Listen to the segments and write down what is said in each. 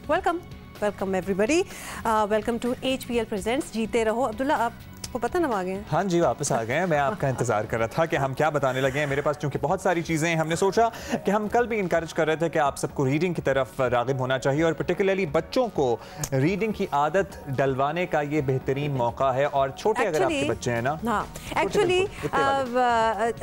Welcome welcome everybody, welcome to HPL presents जीते रहो। अब्दुल्ला, आपको पता ना आ गए? हाँ जी, वापस आ गए हैं। मैं आपका इंतजार कर रहा था कि हम क्या बताने लगे हैं। मेरे पास चूंकि बहुत सारी चीज़ें हैं, हमने सोचा कि हम कल भी इनकरेज कर रहे थे कि आप सबको रीडिंग की तरफ रागिब होना चाहिए और पर्टिकुलरली बच्चों को रीडिंग की आदत डलवाने का ये बेहतरीन मौका है। और छोटे अगर आपके बच्चे हैं ना, हाँ एक्चुअली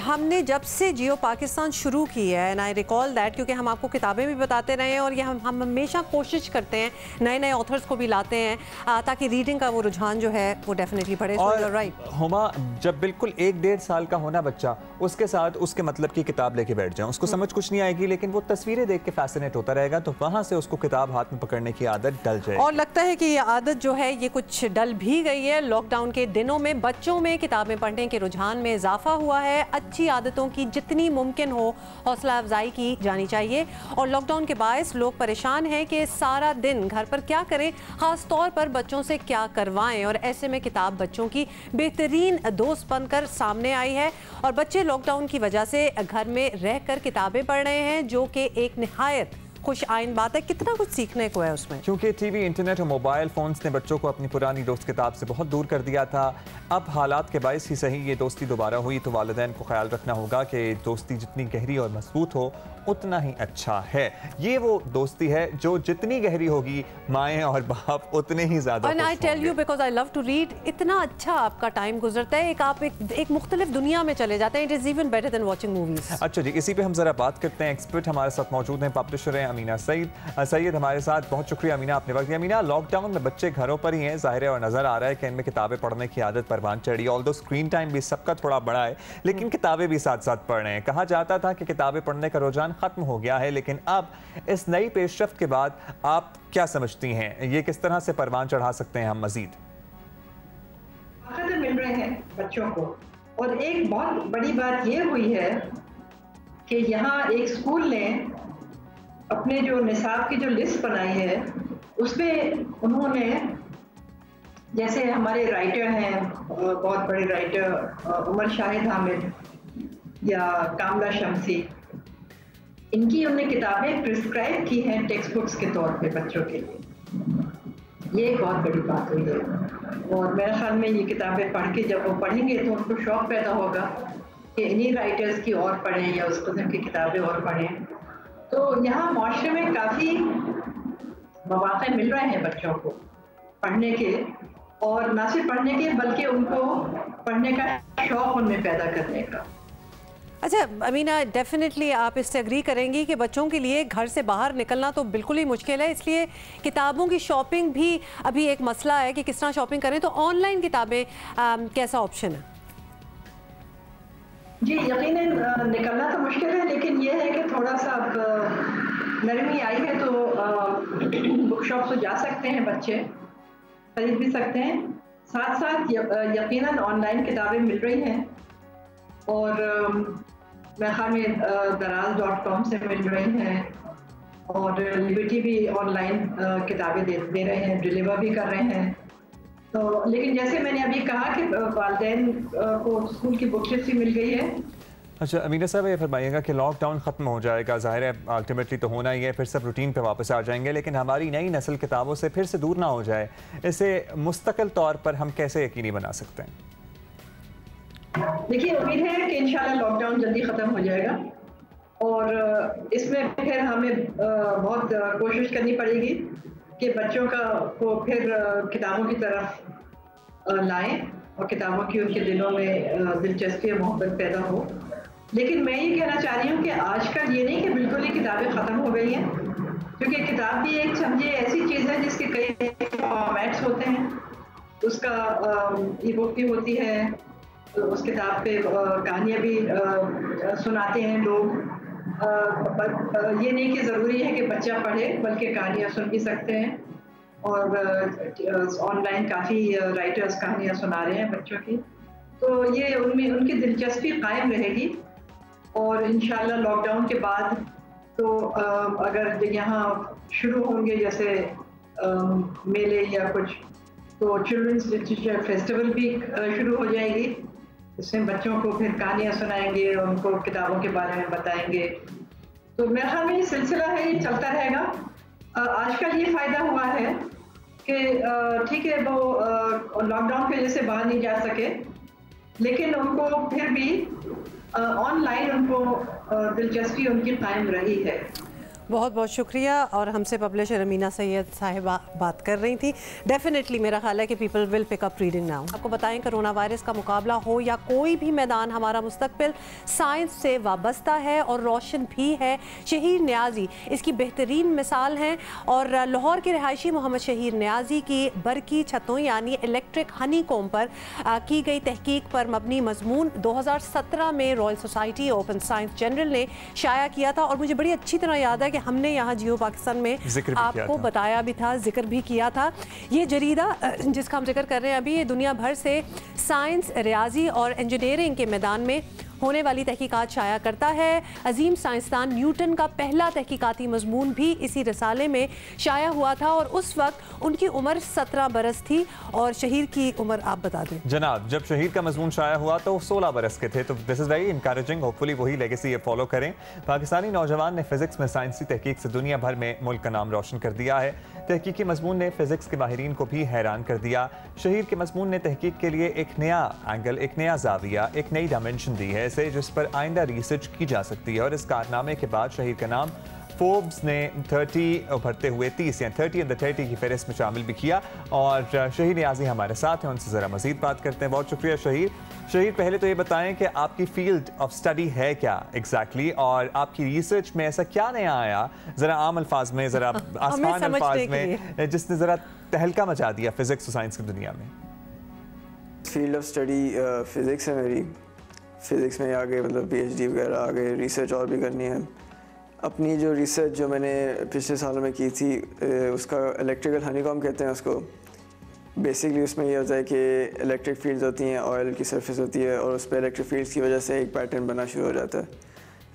हमने जब से जियो पाकिस्तान शुरू की है, एंड आई रिकॉल दैट, क्योंकि हम आपको किताबें भी बताते रहे हैं और ये हम हमेशा कोशिश करते हैं नए नए ऑथर्स को भी लाते हैं ताकि रीडिंग का वो रुझान जो है वो डेफिनेटली बढ़े। हुमा, जब बिल्कुल 1-1.5 साल का होना बच्चा, उसके साथ उसके मतलब की किताब लेके बैठ जाए, उसको समझ कुछ नहीं आएगी, लेकिन वो तस्वीरें देख के फैसिनेट होता रहेगा, तो वहां से उसको किताब हाथ में पकड़ने की आदत डल जाएगी। और लगता है कि ये आदत जो है ये कुछ डल भी गई है। लॉकडाउन के दिनों में बच्चों में किताबें पढ़ने के रुझान में इजाफा हुआ है। अच्छी आदतों की जितनी मुमकिन हो हौसला अफजाई की जानी चाहिए। और लॉकडाउन के बायस लोग परेशान हैं कि सारा दिन घर पर क्या करें, खास तौर पर बच्चों से क्या करवाएं। और ऐसे में किताब बच्चों की बेहतरीन दोस्त बनकर सामने आई है और बच्चे लॉकडाउन की वजह से घर में रहकर किताबें पढ़ रहे हैं, जो कि एक निहायत खुश आइन बात है। कितना कुछ सीखने को है उसमें, क्योंकि टीवी, इंटरनेट और मोबाइल फोन्स ने बच्चों को अपनी पुरानी दोस्त किताब से बहुत दूर कर दिया था। अब हालात के बायस ही सही ये दोस्ती दोबारा हुई, तो वालिदैन को ख्याल रखना होगा कि दोस्ती जितनी गहरी और मजबूत हो उतना ही अच्छा है। ये वो दोस्ती है जो जितनी गहरी होगी, माएँ और बाप उतने ही ज्यादा। I tell you because I love to read, इतना अच्छा आपका टाइम गुजरता है, आप एक मुख्तलिफ दुनिया में चले जाते हैं। It is even better than watching movies. अच्छा जी, इसी पे हम जरा बात करते हैं। एक्सपर्ट हमारे साथ मौजूद हैं, पब्लिशर हैं अमीना सईद हमारे साथ। बहुत शुक्रिया अमीना, आपने वक्त दिया। अमीना, लॉकडाउन में बच्चे घरों पर ही हैं, जाहिर है, और नजर आ रहा है कि इनमें किताबें पढ़ने की आदत परवान चढ़ी। ऑल्दो स्क्रीन टाइम भी सबका थोड़ा बड़ा है, लेकिन किताबें भी साथ साथ पढ़ रहे हैं। कहा जाता था कि किताबें पढ़ने का रुझान खत्म हो गया है, लेकिन अब इस नई पेशरफ्त के बाद आप क्या समझती हैं, ये किस तरह से परवान चढ़ा सकते हैं हम मजीद? मिल रहे हैं बच्चों को। और एक बहुत बड़ी बात ये हुई है कि यहाँ एक स्कूल ने अपने जो निसाब की जो लिस्ट बनाई है, उसमें उन्होंने, जैसे हमारे राइटर हैं, बहुत बड़े राइटर उमर शाहिद हामिद या कामला शमसी, इनकी उन्होंने किताबें प्रिस्क्राइब की हैं टेक्स्ट बुक्स के तौर पे बच्चों के लिए। ये एक बहुत बड़ी बात हुई है और मेरे ख्याल में ये किताबें पढ़ के जब वो पढ़ेंगे तो उनको शौक़ पैदा होगा कि इन्हीं राइटर्स की और पढ़ें या उस किस्म की किताबें और पढ़ें। तो यहाँ माशरे में काफ़ी मौक़े मिल रहे हैं बच्चों को पढ़ने के, और ना सिर्फ पढ़ने के बल्कि उनको पढ़ने का शौक़ उनमें पैदा करने का। अच्छा अमीना, डेफिनेटली आप इससे एग्री करेंगी कि बच्चों के लिए घर से बाहर निकलना तो बिल्कुल ही मुश्किल है, इसलिए किताबों की शॉपिंग भी अभी एक मसला है कि किस तरह शॉपिंग करें। तो ऑनलाइन किताबें कैसा ऑप्शन है? जी यकीनन निकलना तो मुश्किल है, लेकिन ये है कि थोड़ा सा अब नरमी आई है तो बुक शॉप से जा सकते हैं, बच्चे खरीद भी सकते हैं। साथ साथ यकीनन ऑनलाइन किताबें मिल रही हैं और मेरे ख्याल में दराज.com से मिल रही हैं और लिबर्टी भी ऑनलाइन किताबें दे रहे हैं, डिलीवर भी कर रहे हैं। तो लेकिन जैसे मैंने अभी कहा कि वालिदैन को स्कूल की बुक लिस्ट ही मिल गई है। अच्छा अमीना साहब, ये फरमाइएगा कि लॉकडाउन ख़त्म हो जाएगा, ज़ाहिर है अल्टीमेटली तो होना ही है, फिर सब रूटीन पे वापस आ जाएंगे, लेकिन हमारी नई नस्ल किताबों से फिर से दूर ना हो जाए, इसे मुस्तकिल तौर पर हम कैसे यकीनी बना सकते हैं? देखिए, उम्मीद है कि इंशाल्लाह लॉकडाउन जल्दी ख़त्म हो जाएगा और इसमें फिर हमें बहुत कोशिश करनी पड़ेगी कि बच्चों को फिर किताबों की तरफ लाएं और किताबों की उनके दिलों में दिलचस्पी और मोहब्बत पैदा हो। लेकिन मैं ये कहना चाह रही हूँ कि आजकल ये नहीं कि बिल्कुल ही किताबें ख़त्म हो गई हैं, क्योंकि किताब भी एक समझिए ऐसी चीज़ है जिसके कई फॉर्मेट्स होते हैं। उसका ई बुक भी होती है, तो उस किताब पे कहानियाँ भी सुनाते हैं लोग। ये नहीं कि ज़रूरी है कि बच्चा पढ़े, बल्कि कहानियाँ सुन भी सकते हैं और ऑनलाइन काफ़ी राइटर्स कहानियाँ सुना रहे हैं बच्चों की। तो ये उनमें उनकी दिलचस्पी कायम रहेगी और इंशाल्लाह लॉकडाउन के बाद तो अगर यहाँ शुरू होंगे जैसे मेले या कुछ, तो चिल्ड्रंस लिटरेचर फेस्टिवल भी शुरू हो जाएगी। इसमें बच्चों को फिर कहानियाँ सुनाएंगे, उनको किताबों के बारे में बताएंगे। तो मेरे ख्याल में ये सिलसिला है, ये चलता रहेगा आजकल ये फायदा हुआ है कि ठीक है वो लॉकडाउन की वजह से बाहर नहीं जा सके, लेकिन उनको फिर भी ऑनलाइन उनको दिलचस्पी उनकी कायम रही है। बहुत बहुत शुक्रिया। और हमसे पब्लिशर अमीना सैयद साहिबा बात कर रही थी। डेफिनेटली मेरा ख्याल है कि people will pick up reading now. आपको बताएं, कोरोना वायरस का मुकाबला हो या कोई भी मैदान, हमारा मुस्तकबिल साइंस से वाबस्ता है और रोशन भी है। शहीर न्याजी इसकी बेहतरीन मिसाल हैं। और लाहौर के रिहायशी मोहम्मद शहीर न्याजी की बरकी छतों यानी इलेक्ट्रिक हनी कॉम पर की गई तहकीक पर मबनी मजमून 2017 में royal society open science general ने शाया किया था। और मुझे बड़ी अच्छी तरह याद है कि हमने यहाँ जियो पाकिस्तान में आपको बताया भी था, जिक्र भी किया था। ये जरीदा जिसका हम जिक्र कर रहे हैं अभी, ये दुनिया भर से साइंस, रियाजी और इंजीनियरिंग के मैदान में होने वाली तहकीकात शाया करता है। अजीम साइंसदान न्यूटन का पहला तहकीकाती मजमून भी इसी रसाले में शाया हुआ था और उस वक्त उनकी उम्र 17 बरस थी। और शहीर की उम्र आप बता दें जनाब। जब शहीर का मजमून शाया हुआ तो 16 बरस के थे। तो this is very encouraging. Hopefully वही लेगेसी ये फॉलो करें। पाकिस्तानी नौजवान ने फिजिक्स में साइंसी तहकीक से दुनिया भर में मुल्क का नाम रोशन कर दिया है। तहकीकी मजमून ने फिजिक्स के माहिरीन को भी हैरान कर दिया। शहीर के मजमून ने तहकीक के लिए एक नया एंगल, एक नया जाविया, एक नई डायमेंशन दी है जिस पर आइंदा रिसर्च की जा सकती है। और इस कारनामे के बाद शहीर का नाम फोर्ब्स ने 30 उभरते हुए 30 या 30 इन द 30 की फहरिस्त में शामिल भी किया। और शहीर न्याजी हमारे साथ हैं, उनसे ज़रा मजीद बात करते हैं। बहुत शुक्रिया शहीर। शहीर, पहले तो ये बताएं कि आपकी फील्ड ऑफ स्टडी है क्या एग्जैक्टली और आपकी रिसर्च में ऐसा क्या नया आया, ज़रा आम अल्फाज में, ज़रा आसान अल्फाज में, जिसने ज़रा तहलका मचा दिया फिजिक्स और साइंस की दुनिया में। फील्ड ऑफ स्टडी फिज़िक्स है मेरी। फ़िज़िक्स में आगे मतलब PhD वगैरह, आगे रिसर्च और भी करनी है। अपनी जो रिसर्च जो मैंने पिछले सालों में की थी उसका इलेक्ट्रिकल हनीकॉम कहते हैं उसको। बेसिकली उसमें ये होता है कि इलेक्ट्रिक फील्ड्स होती हैं, ऑयल की सरफेस होती है और उस पर इलेक्ट्रिक फील्ड्स की वजह से एक पैटर्न बनना शुरू हो जाता है।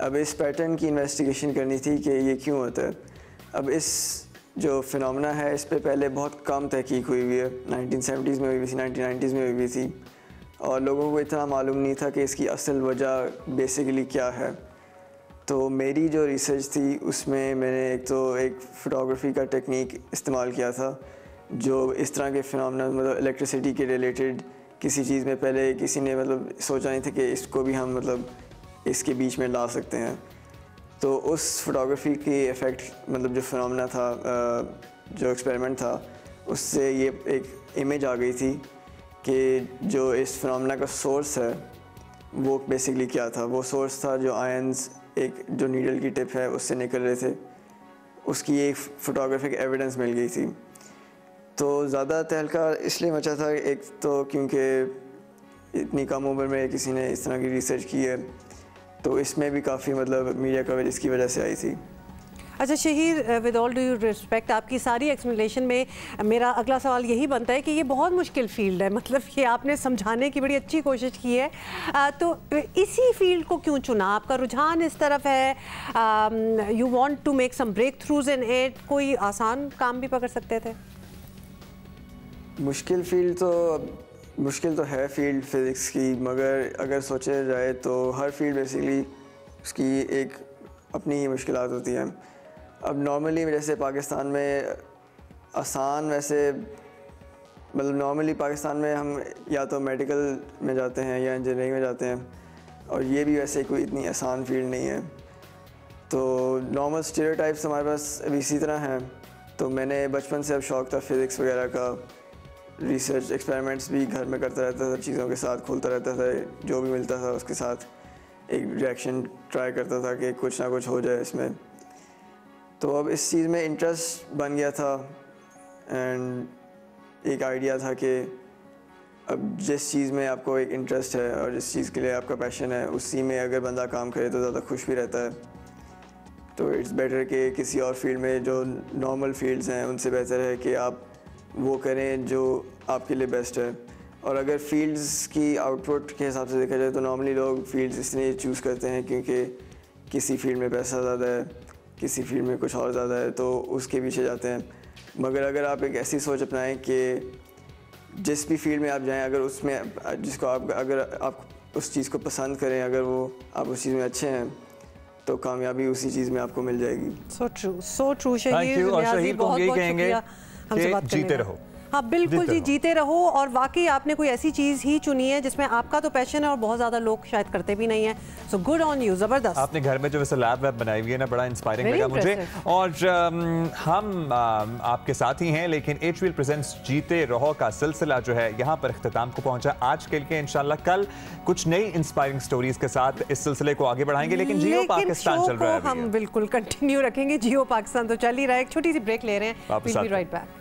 अब इस पैटर्न की इन्वेस्टिगेशन करनी थी कि ये क्यों होता है। अब इस जो फिनोमेना है इस पर पहले बहुत कम तहकीक हुई हुई है। 1970s में हुई थी, 1990s में हुई थी और लोगों को इतना मालूम नहीं था कि इसकी असल वजह बेसिकली क्या है। तो मेरी जो रिसर्च थी उसमें मैंने एक फ़ोटोग्राफी का टेक्निक इस्तेमाल किया था जो इस तरह के फिनोमेना मतलब इलेक्ट्रिसिटी के रिलेटेड किसी चीज़ में पहले किसी ने मतलब सोचा नहीं था कि इसको भी हम मतलब इसके बीच में ला सकते हैं। तो उस फोटोग्राफी की इफ़ेक्ट मतलब जो फिनोमेना था, जो एक्सपेरिमेंट था, उससे ये एक इमेज आ गई थी कि जो इस फिनोमेना का सोर्स है वो बेसिकली क्या था। वो सोर्स था जो आयंस एक जो नीडल की टिप है उससे निकल रहे थे, उसकी एक फ़ोटोग्राफिक एविडेंस मिल गई थी। तो ज़्यादा तहलका इसलिए मचा था, एक तो क्योंकि इतनी कम उम्र में किसी ने इस तरह की रिसर्च की है, तो इसमें भी काफ़ी मतलब मीडिया कवरेज इसकी वजह से आई थी। अच्छा Shaheer, with all due respect, आपकी सारी एक्सप्लेनेशन में मेरा अगला सवाल यही बनता है कि ये बहुत मुश्किल फील्ड है, मतलब ये आपने समझाने की बड़ी अच्छी कोशिश की है, तो इसी फील्ड को क्यों चुना? आपका रुझान इस तरफ है, you want to make some breakthroughs in it, कोई आसान काम भी पकड़ सकते थे? मुश्किल तो है फील्ड फ़िज़िक्स की, मगर अगर सोचा जाए तो हर फील्ड बेसिकली उसकी एक अपनी ही मुश्किलात होती हैं। अब नॉर्मली जैसे पाकिस्तान में आसान, वैसे मतलब नॉर्मली पाकिस्तान में हम या तो मेडिकल में जाते हैं या इंजीनियरिंग में जाते हैं, और ये भी वैसे कोई इतनी आसान फील्ड नहीं है। तो नॉर्मल स्टीरियोटाइप्स हमारे पास अभी इसी तरह हैं। तो मैंने बचपन से अब शौक़ था फ़िज़िक्स वगैरह का, रिसर्च एक्सपेरिमेंट्स भी घर में करता रहता था, चीज़ों के साथ खोलता रहता था, जो भी मिलता था उसके साथ एक रिएक्शन ट्राई करता था कि कुछ ना कुछ हो जाए इसमें। तो अब इस चीज़ में इंटरेस्ट बन गया था एंड एक आइडिया था कि अब जिस चीज़ में आपको एक इंटरेस्ट है और जिस चीज़ के लिए आपका पैशन है उसी में अगर बंदा काम करे तो ज़्यादा खुश भी रहता है। तो इट्स बेटर कि किसी और फील्ड में जो नॉर्मल फील्ड्स हैं उनसे बेहतर है कि आप वो करें जो आपके लिए बेस्ट है। और अगर फील्ड्स की आउटपुट के हिसाब से देखा जाए तो नॉर्मली लोग फील्ड्स इसलिए चूज़ करते हैं क्योंकि किसी फील्ड में पैसा ज़्यादा है, किसी फील्ड में कुछ और ज़्यादा है, तो उसके पीछे जाते हैं। मगर अगर आप एक ऐसी सोच अपनाएं कि जिस भी फील्ड में आप जाएं, अगर उसमें जिसको आप अगर आप उस चीज़ को पसंद करें, अगर वो आप उस चीज़ में अच्छे हैं, तो कामयाबी उसी चीज़ में आपको मिल जाएगी। सो ट्रू शहीद, और शहीद को हम यही कहेंगे कि जीते रहो। हाँ बिल्कुल जी, जीते रहो। और वाकई आपने कोई ऐसी चीज़ ही चुनी है जिसमें आपका तो पैशन है और बहुत ज़्यादा लोग शायद करते भी नहीं है। सो गुड ऑन यू, ज़बरदस्त। आपने घर में जो वैसे लैब वैब बनाई हुई है ना, बड़ा इंस्पायरिंग लगा मुझे। और हम आपके साथ ही हैं, लेकिन HBL प्रेजेंट्स जीते रहो का सिलसिला जो है यहाँ पर इख्तिताम को पहुंचा आज के लिए। इंशाल्लाह कल कुछ नई इंस्पायरिंग स्टोरीज के साथ इस सिलसिले को आगे बढ़ाएंगे, लेकिन जियो पाकिस्तान चल रहा है, हम बिल्कुल कंटिन्यू रखेंगे। जियो पाकिस्तान तो चल ही रहा है। एक छोटी सी ब्रेक ले रहे हैं, we'll be right back।